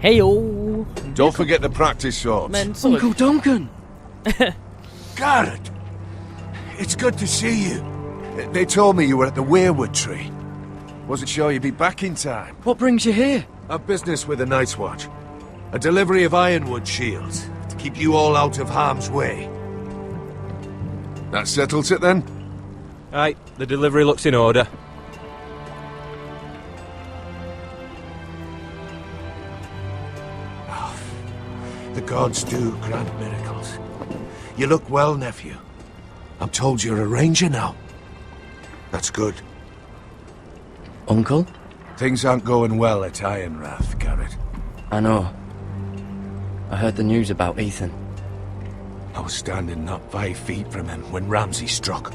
Heyo! Don't forget the practice swords. Zurück. Uncle Duncan! Garrett! It's good to see you. They told me you were at the weirwood tree. Wasn't sure you'd be back in time. What brings you here? A business with the Night's Watch. A delivery of ironwood shields to keep you all out of harm's way. That settles it then? Aye, the delivery looks in order. The gods do grant miracles. You look well, nephew. I'm told you're a ranger now. That's good. Uncle? Things aren't going well at Ironrath, Garrett. I know. I heard the news about Ethan. I was standing not 5 feet from him when Ramsay struck.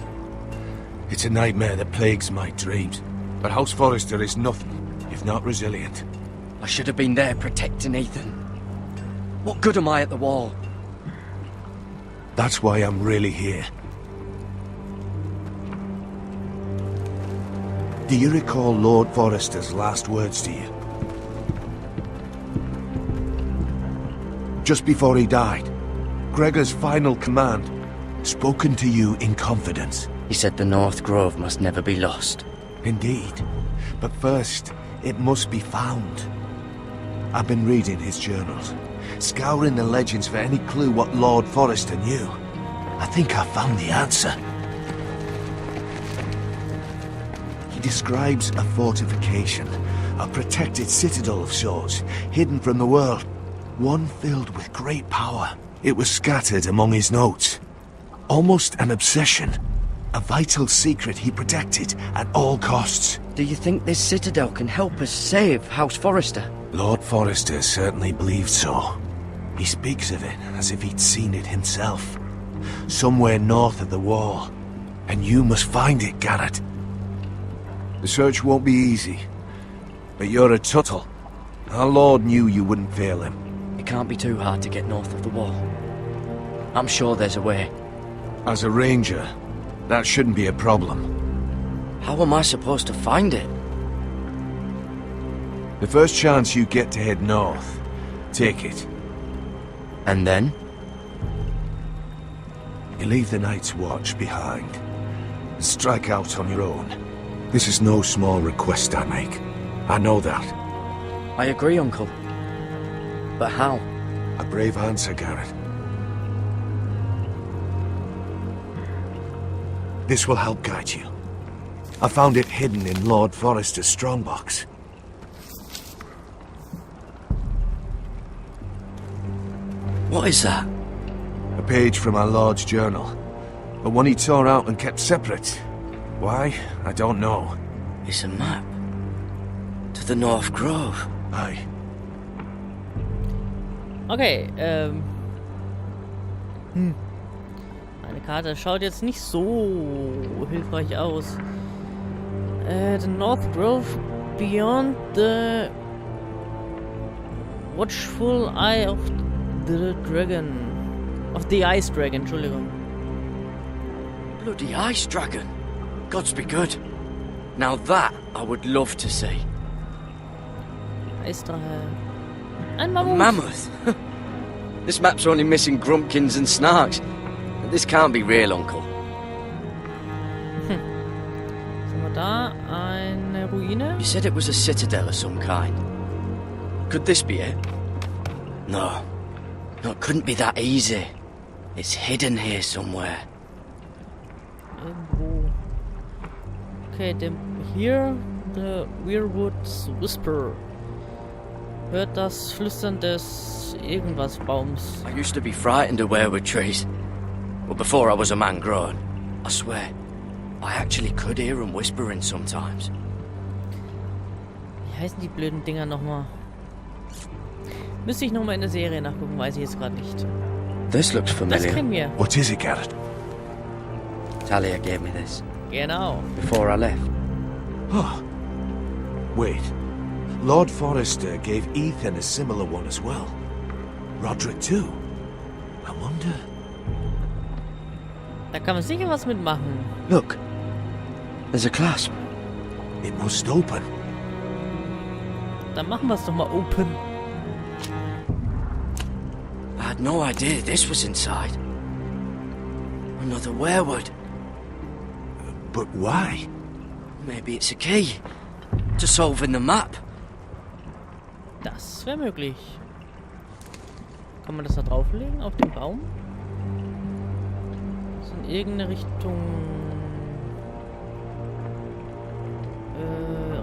It's a nightmare that plagues my dreams. But House Forrester is nothing, if not resilient. I should have been there protecting Ethan. What good am I at the wall? That's why I'm really here. Do you recall Lord Forrester's last words to you? Just before he died, Gregor's final command, spoken to you in confidence. He said the North Grove must never be lost. Indeed. But first, it must be found. I've been reading his journals, scouring the legends for any clue what Lord Forrester knew. I think I found the answer. He describes a fortification, a protected citadel of sorts, hidden from the world, one filled with great power. It was scattered among his notes. Almost an obsession. A vital secret he protected at all costs. Do you think this citadel can help us save House Forrester? Lord Forrester certainly believed so. He speaks of it as if he'd seen it himself. Somewhere north of the wall. And you must find it, Garrett. The search won't be easy. But you're a Tuttle. Our Lord knew you wouldn't fail him. It can't be too hard to get north of the wall. I'm sure there's a way. As a ranger, that shouldn't be a problem. How am I supposed to find it? The first chance you get to head north, take it. And then? You leave the Night's Watch behind. And strike out on your own. This is no small request I make. I know that. I agree, Uncle. But how? A brave answer, Garrett. This will help guide you. I found it hidden in Lord Forrester's strongbox. What is that? A page from our Lord's journal. But one he tore out and kept separate. Why? I don't know. It's a map. To the North Grove. Aye. Okay, Eine Karte schaut jetzt nicht so hilfreich aus. The North Grove beyond the watchful eye of the dragon. Of the ice dragon, Entschuldigung. Bloody ice dragon. Gods be good. Now that I would love to see. Eisdrache. Ein Mammut. Mammoth. This map's only missing grumpkins and snarks. This can't be real, Uncle. Was haben wir da? Eine Ruine? You said it was a citadel of some kind. Could this be it? No. No, it couldn't be that easy. It's hidden here somewhere. Irgendwo. Okay, hier, the Weirwood's Whisper. Hört das Flüstern des irgendwas Baums. I used to be frightened of weirwood trees. Well, before I was a man grown. I swear, I actually could hear them whispering sometimes. Wie heißen die blöden Dinger nochmal? Müsste ich nochmal in der Serie nachgucken, weiß ich jetzt gerade nicht. This looks Das familiar. kennen wir. What is it, Garrett? Talia gave me this Genau. before I left. Oh. Wait. Lord Forrester gave Ethan a similar one as well. Roderick too. I wonder... Da kann man sicher was mitmachen. Look, there's a clasp. It must open. Dann machen wir es doch mal open. had no idea this was inside. Another werewood. But why? Maybe it's a key to solving the map. Das wäre möglich. Kann man das da drauflegen? Auf den Baum? So in irgendeine Richtung...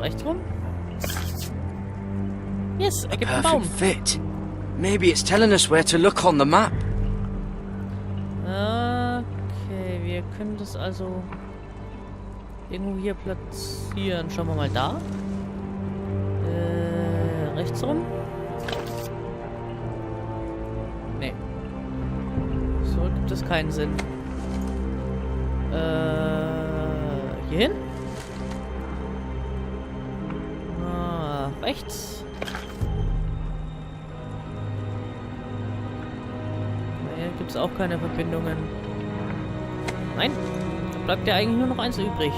rechts rum? Yes, ergibt einen Baum. Perfect fit. Maybe it's telling us where to look on the map. Okay, wir können das also irgendwo hier platzieren. Schauen wir mal da. Rechts rum? Nee. So gibt es keinen Sinn. Hier hin? Rechts. Hier gibt es auch keine Verbindungen. Nein, da bleibt ja eigentlich nur noch eins übrig.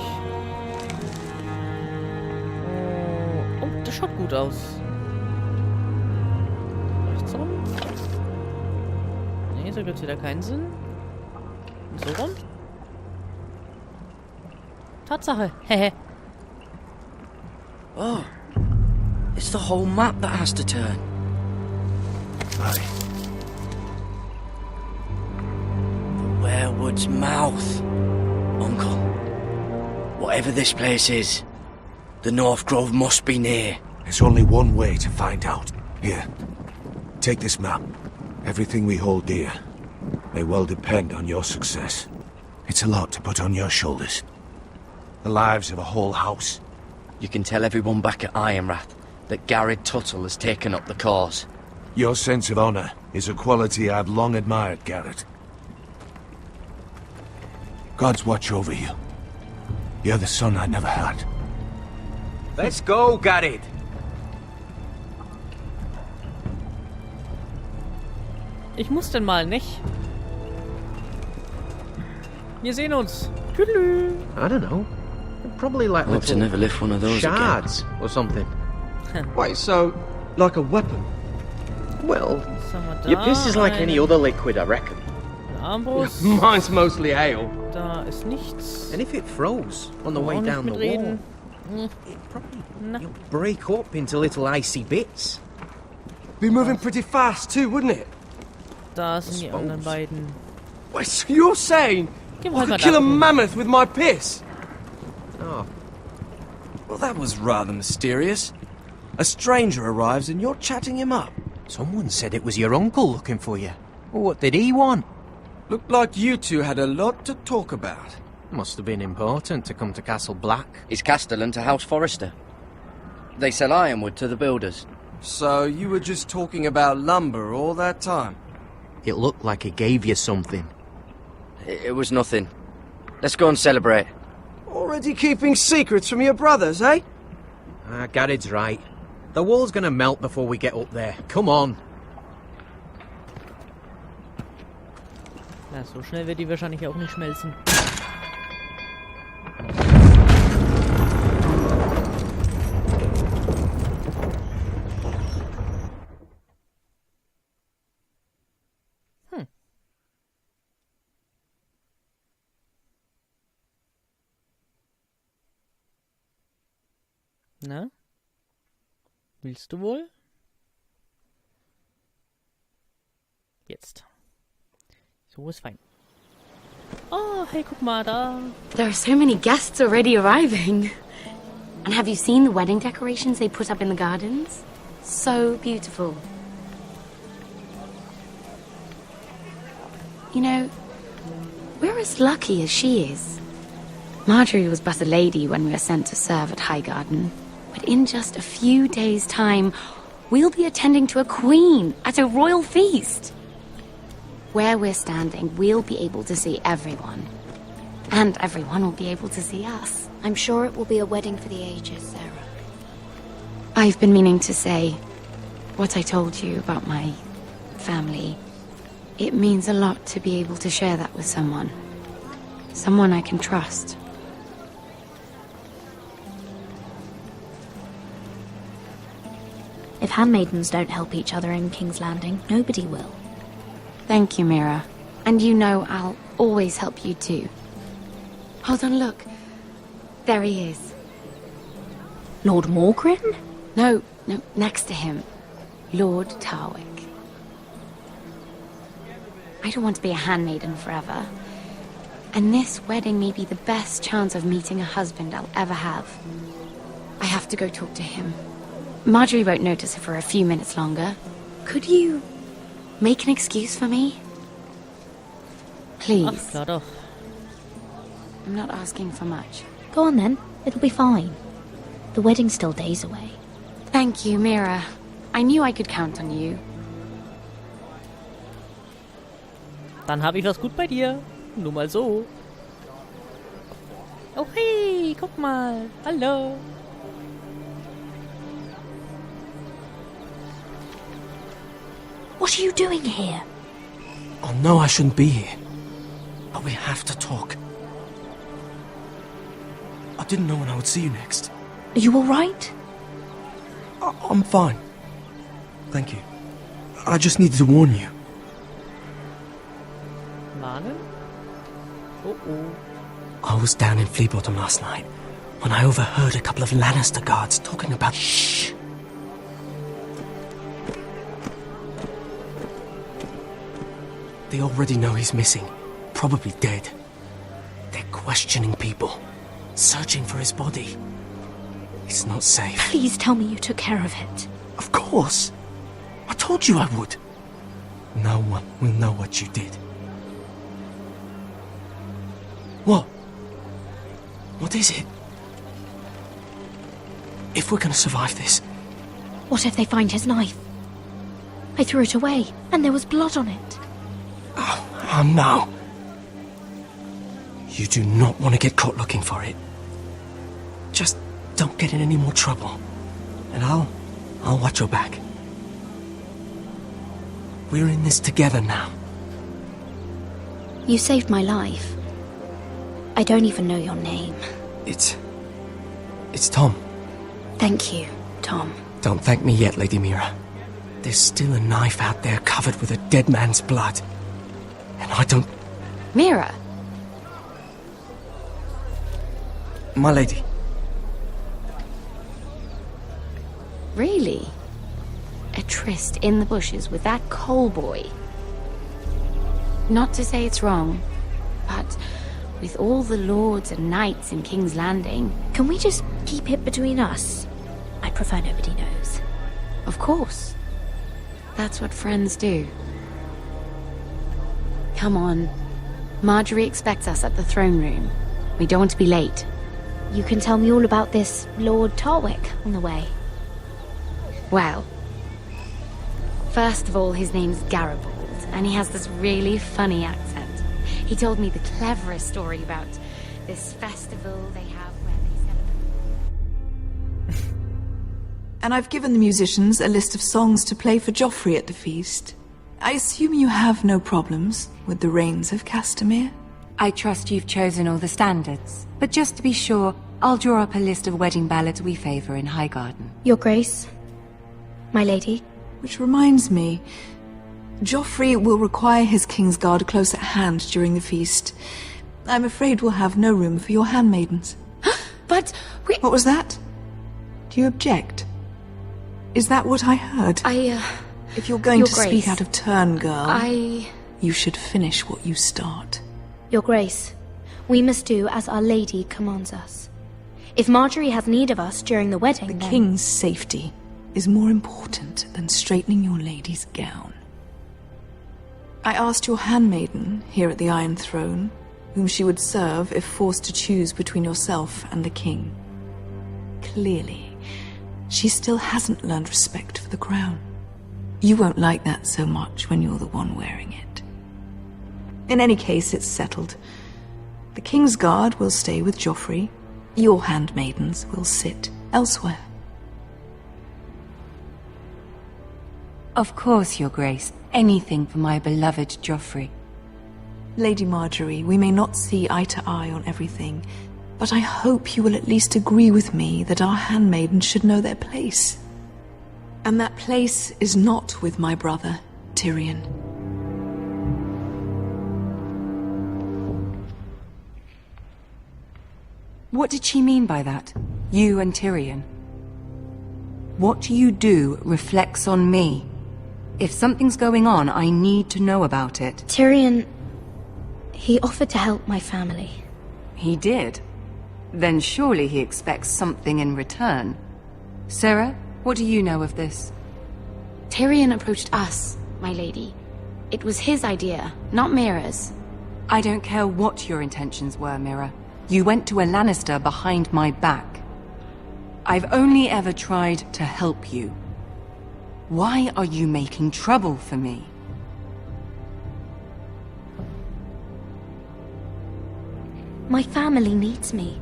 Oh, das schaut gut aus. Rechts rum. Nee, so gibt es wieder keinen Sinn. Und so rum. Tatsache. Hehe. Oh. It's the whole map that has to turn. Aye. The werewood's mouth. Uncle, whatever this place is, the North Grove must be near. There's only one way to find out. Here, take this map. Everything we hold dear may well depend on your success. It's a lot to put on your shoulders. The lives of a whole house. You can tell everyone back at Ironrath that Garrett Tuttle has taken up the cause. Your sense of honor is a quality I've long admired, Garrett. God's watch over you. You're the son I never had. Let's go, Garrett. Ich muss denn mal, nicht? Wir sehen uns. Tschüss. I don't know. Probably like Hope to little never lift one of those shards or something. Wait, so, like a weapon? Well, Da, your piss is like any other liquid, I reckon. Armbrust. Mine's mostly ale. Da ist nichts. And if it froze on the way Auch nicht down the wall, mitreden. it probably Na. break up into little icy bits. Be moving pretty fast too, wouldn't it? Da sind die anderen beiden. Wait, so you're saying Gehen wir I halt mal could kill da a gucken. mammoth with my piss? Oh, Well, that was rather mysterious. A stranger arrives and you're chatting him up. someone said it was your uncle looking for you. What did he want? Looked like you two had a lot to talk about. Must have been important to come to Castle Black. It's Castellan to House Forrester. They sell ironwood to the builders. So you were just talking about lumber all that time? It looked like he gave you something. It was nothing. Let's go and celebrate. Already keeping secrets from your brothers, eh? Garrett's right. The wall's gonna melt before we get up there. Come on. Ja, so schnell wird die wahrscheinlich auch nicht schmelzen. Na? Willst du wohl? Jetzt. So ist fein. Oh, hey, guck mal da. There are so many guests already arriving. And have you seen the wedding decorations they put up in the gardens? So beautiful. You know, we're as lucky as she is. Marjorie was but a lady when we were sent to serve at Highgarden. But in just a few days' time, we'll be attending to a queen at a royal feast. Where we're standing, we'll be able to see everyone. And everyone will be able to see us. I'm sure it will be a wedding for the ages, Sarah. I've been meaning to say what I told you about my family. It means a lot to be able to share that with someone. Someone I can trust. If handmaidens don't help each other in King's Landing, nobody will. Thank you, Mira. And you know I'll always help you too. Hold on, look. There he is. Lord Morgrin? No, next to him. Lord Tarwick. I don't want to be a handmaiden forever. And this wedding may be the best chance of meeting a husband I'll ever have. I have to go talk to him. Marjorie won't notice it for a few minutes longer. Could you make an excuse for me? Please. Ach, klar doch. I'm not asking for much. Go on then. It'll be fine. The wedding's still days away. Thank you, Mira. I knew I could count on you. Dann habe ich was gut bei dir. Nur mal so. Oh hey, guck mal. Hallo. What are you doing here? Oh no, I shouldn't be here. But we have to talk. I didn't know when I would see you next. Are you alright? I'm fine. Thank you. I just needed to warn you. Warnen? Oh oh. I was down in Fleabottom last night when I overheard a couple of Lannister guards talking about... Shh! They already know he's missing. Probably dead. They're questioning people. Searching for his body. It's not safe. Please tell me you took care of it. Of course. I told you I would. No one will know what you did. What? What is it? If we're gonna survive this... What if they find his knife? I threw it away, and there was blood on it. Oh no. You do not want to get caught looking for it. Just don't get in any more trouble. And I'll watch your back. We're in this together now. You saved my life. I don't even know your name. It's Tom. Thank you, Tom. Don't thank me yet, Lady Mira. There's still a knife out there covered with a dead man's blood. And I don't... Mira! My lady. Really? A tryst in the bushes with that coal boy? Not to say it's wrong, but with all the lords and knights in King's Landing... Can we just keep it between us? I prefer nobody knows. Of course. That's what friends do. Come on. Marjorie expects us at the throne room. We don't want to be late. You can tell me all about this Lord Tarwick on the way. Well, first of all, his name's Garibald, and he has this really funny accent. He told me the cleverest story about this festival they have where they celebrate. And I've given the musicians a list of songs to play for Joffrey at the feast. I assume you have no problems with the Rains of Castamere? I trust you've chosen all the standards. But just to be sure, I'll draw up a list of wedding ballads we favor in Highgarden. Your Grace, my lady. Which reminds me, Joffrey will require his Kingsguard close at hand during the feast. I'm afraid we'll have no room for your handmaidens. But we... What was that? Do you object? Is that what I heard? If you're going Your to Grace, speak out of turn, girl, I... you should finish what you start. Your Grace, we must do as Our Lady commands us. If Marjorie has need of us during the wedding, The then... king's safety is more important than straightening your lady's gown. I asked your handmaiden here at the Iron Throne whom she would serve if forced to choose between yourself and the king. Clearly, she still hasn't learned respect for the crown. You won't like that so much when you're the one wearing it. In any case, it's settled. The Kingsguard will stay with Joffrey. Your handmaidens will sit elsewhere. Of course, Your Grace. Anything for my beloved Joffrey. Lady Marjorie, we may not see eye to eye on everything, but I hope you will at least agree with me that our handmaidens should know their place. And that place is not with my brother, Tyrion. What did she mean by that? You and Tyrion? What you do reflects on me. If something's going on, I need to know about it. Tyrion... he offered to help my family. He did? Then surely he expects something in return. Sarah, what do you know of this? Tyrion approached us, my lady. It was his idea, not Mira's. I don't care what your intentions were, Mira. You went to a Lannister behind my back. I've only ever tried to help you. Why are you making trouble for me? My family needs me.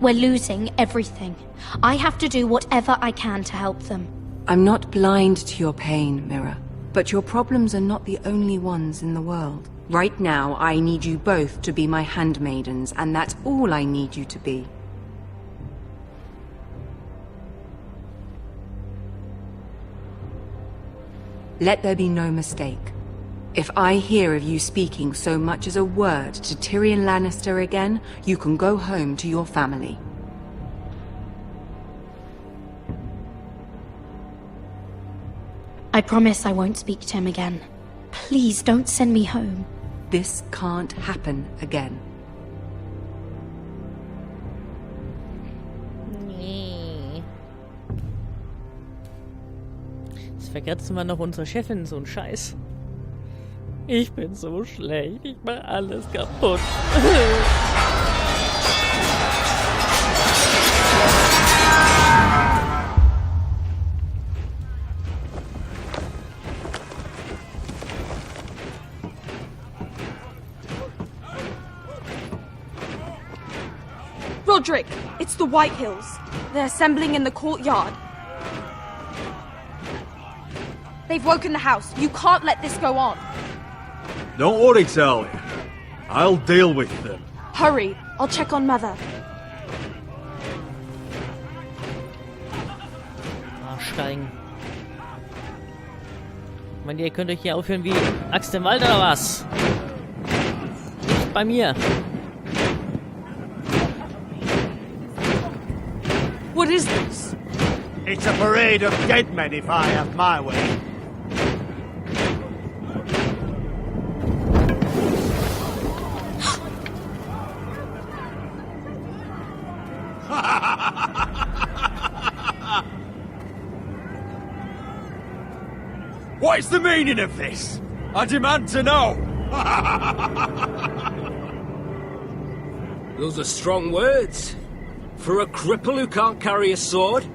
We're losing everything. I have to do whatever I can to help them. I'm not blind to your pain, Mira. But your problems are not the only ones in the world. Right now, I need you both to be my handmaidens, and that's all I need you to be. Let there be no mistake. If I hear of you speaking so much as a word to Tyrion Lannister again, you can go home to your family. I promise I won't speak to him again. Please don't send me home. This can't happen again. Nee. Jetzt vergessen wir noch unsere Chefin, so ein Scheiß. Ich bin so schlecht, ich mach alles kaputt. Roderick, it's the White Hills. They're assembling in the courtyard. They've woken the house. You can't let this go on. Don't worry, Talia. I'll deal with them. Hurry, I'll check on Mother. Arschgeigen. Meint ihr, könnt euch hier aufhören wie Axt im Wald oder was? Nicht bei mir. What is this? It's a parade of dead men if I have my way. What is the meaning of this? I demand to know! Those are strong words. For a cripple who can't carry a sword?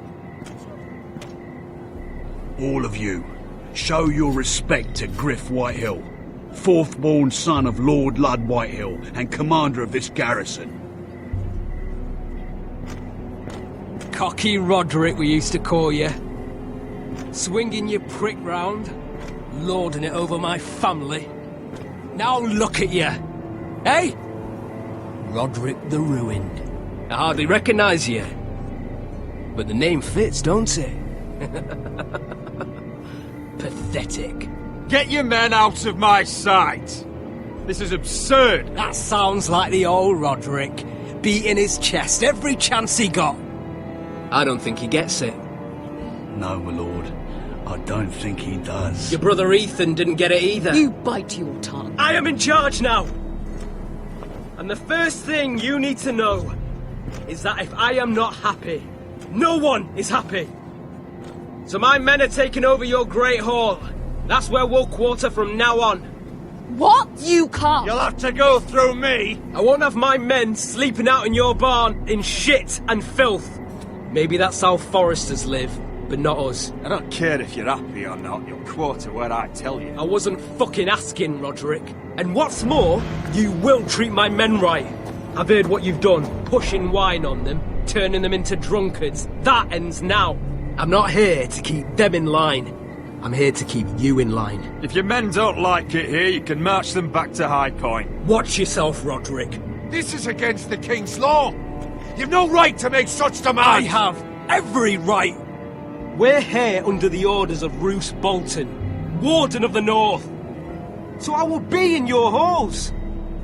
All of you, show your respect to Griff Whitehill, fourth-born son of Lord Ludd Whitehill and commander of this garrison. Cocky Roderick, we used to call you. Swinging your prick round, lording it over my family. Now look at you! Hey? Roderick the Ruined. I hardly recognise you. But the name fits, don't it? Pathetic. Get your men out of my sight! This is absurd! That sounds like the old Roderick, beating his chest every chance he got. I don't think he gets it. No, my lord. I don't think he does. Your brother Ethan didn't get it either. You bite your tongue. I am in charge now! And the first thing you need to know is that if I am not happy, no one is happy. So my men are taking over your Great Hall. That's where we'll quarter from now on. What? You can't. You'll have to go through me. I won't have my men sleeping out in your barn in shit and filth. Maybe that's how foresters live, but not us. I don't care if you're happy or not, you'll quarter where I tell you. I wasn't fucking asking, Roderick. And what's more, you will treat my men right. I've heard what you've done, pushing wine on them, turning them into drunkards. That ends now. I'm not here to keep them in line. I'm here to keep you in line. If your men don't like it here, you can march them back to High Point. Watch yourself, Roderick. This is against the King's law. You've no right to make such demands. I have every right. We're here under the orders of Roose Bolton, Warden of the North. So I will be in your halls.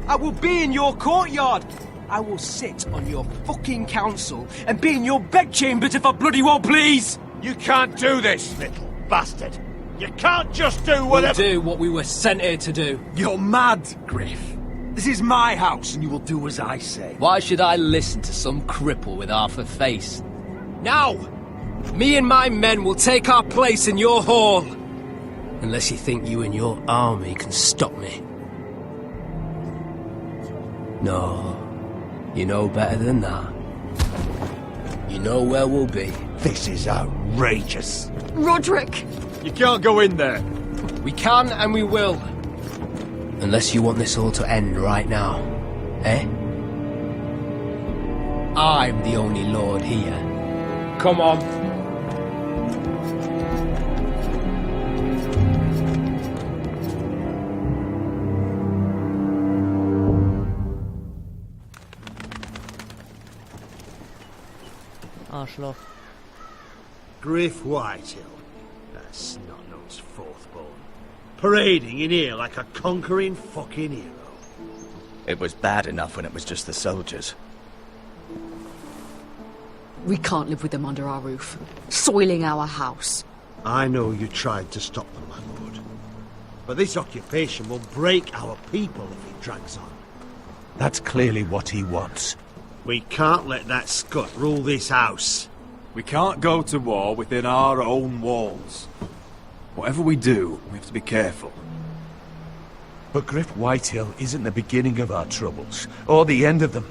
I will be in your courtyard. I will sit on your fucking council and be in your bedchambers if I bloody well please! You can't do this, little bastard! You can't just do whatever— We'll do what we were sent here to do. You're mad, Griff. This is my house and you will do as I say. Why should I listen to some cripple with half a face? Now! Me and my men will take our place in your hall. Unless you think you and your army can stop me. No, you know better than that. You know where we'll be. This is outrageous. Roderick! You can't go in there. We can and we will. Unless you want this all to end right now. Eh? I'm the only lord here. Come on. Arschloch. Griff Whitehill, that snot-nosed fourthborn, parading in here like a conquering fucking hero. It was bad enough when it was just the soldiers. We can't live with them under our roof, soiling our house. I know you tried to stop them, my lord. But this occupation will break our people if it drags on. That's clearly what he wants. We can't let that scut rule this house. We can't go to war within our own walls. Whatever we do, we have to be careful. But Griff Whitehill isn't the beginning of our troubles, or the end of them.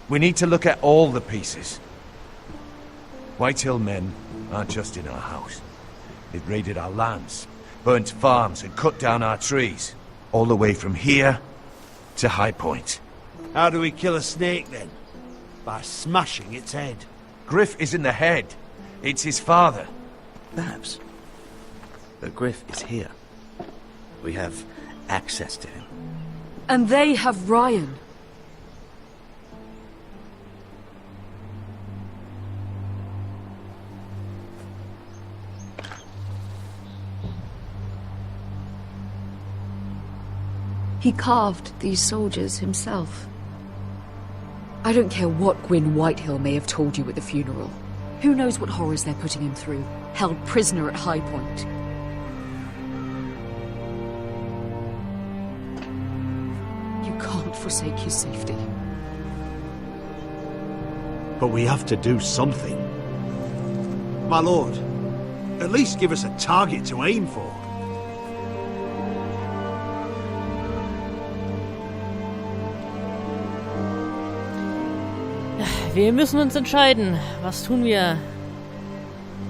We need to look at all the pieces. Whitehill men aren't just in our house. They've raided our lands, burnt farms and cut down our trees. All the way from here to High Point. How do we kill a snake then? By smashing its head. Griff isn't the head. It's his father. Perhaps. But Griff is here. We have access to him. And they have Ryan. He carved these soldiers himself. I don't care what Gwyn Whitehill may have told you at the funeral. Who knows what horrors they're putting him through, held prisoner at High Point. You can't forsake his safety. But we have to do something. My lord, at least give us a target to aim for. Wir müssen uns entscheiden. Was tun wir?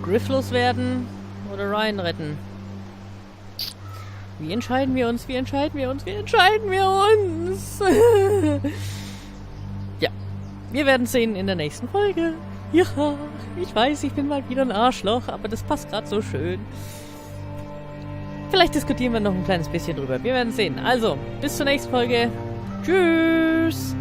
Griff loswerden oder Ryan retten? Wie entscheiden wir uns? Wie entscheiden wir uns? Wie entscheiden wir uns? Ja, wir werden sehen in der nächsten Folge. Ja, ich weiß, ich bin mal wieder ein Arschloch, aber das passt gerade so schön. Vielleicht diskutieren wir noch ein kleines bisschen drüber. Wir werden sehen. Also, bis zur nächsten Folge. Tschüss!